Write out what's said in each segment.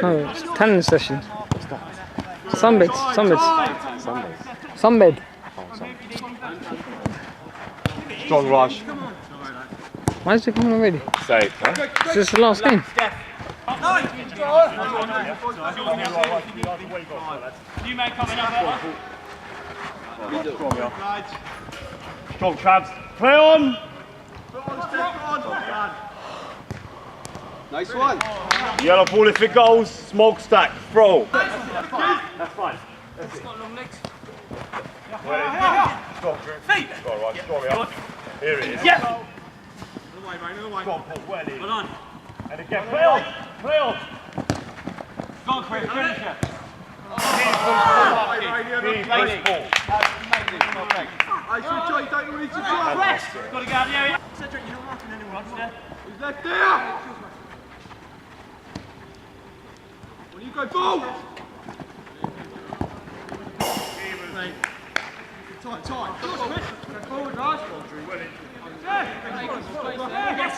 No, it's tanning session. Sunbed. Sunbed. Strong rush. Why is it coming already? Safe, huh? Is this the last game? You may come in up. Strong Travs. Play on! Nice one. Yellow ball if it goes. Smokestack. Throw. That's fine. It's got long legs. Strong, Drew. Feet. All right, strong up. Here it is. Yeah. Strong, Paul. Well in. Well done. And again, play on. Play on. Go on, Chris. Finish it. Rest. Got to get out of the area. Cedric, you're not marking anyone. He's left there. When you go ball. Tight. Go forward, Raj. Yes.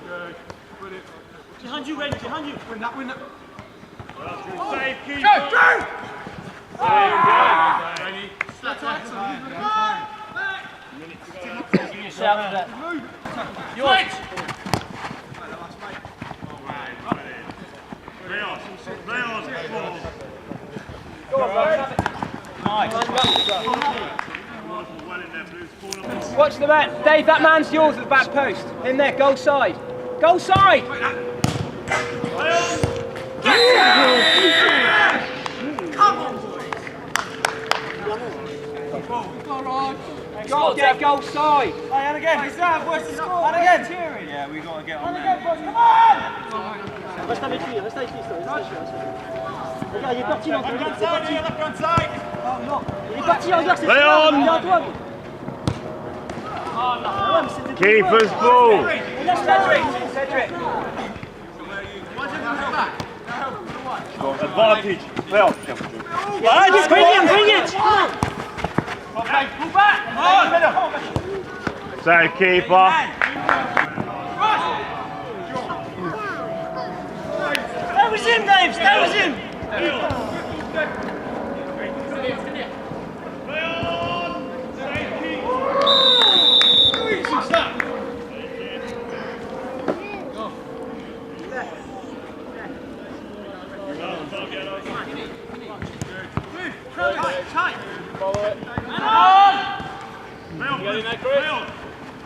Good. Brilliant. Behind you, Red. Behind you. Win that. Save, keep. Go, Drew! Ready. Give me a shout for that. Yours. Play on. Go on, Nice. Well in there, Blues. Watch the man. Dave, that man's yours at the back post. In there, goal side. Goal side! Come on, boys. Got to get goal side. Hey, and again. What's the score? And again. Yeah, we got to get on And there. again, boys. Come on! Reste avec lui, reste avec lui. Regarde, il est parti là. Il est parti, regarde, c'est Léon! il est à toi. Keeper's ball. Cedric. Advantage. Play on. Bring it! Pull back. Save keeper. Stay with him, Dave, stay with him!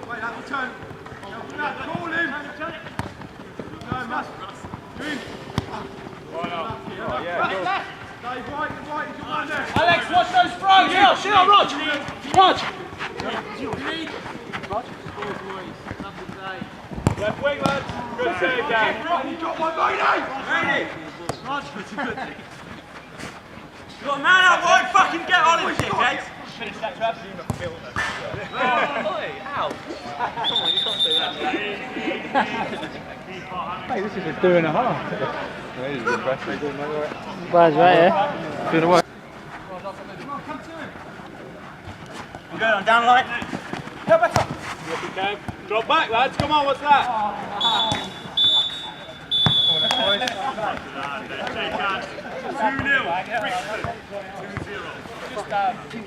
Wait, that will turn. Call him. No, must. Dave, right, he's got one there. Alex, watch those throws. Yeah, shoot on Rog. Left wing, lads. Good save, Dan. He's got one, Brady. You got a man out wide. Fucking get on him, dickheads. Finish that, Trav. Hey, this is a 2.5. Brad's right here. Doing the work. I'm going on down light. Help better. Okay. Drop back, lads. Come on, what's that? 2-0. Brixton. 2-0.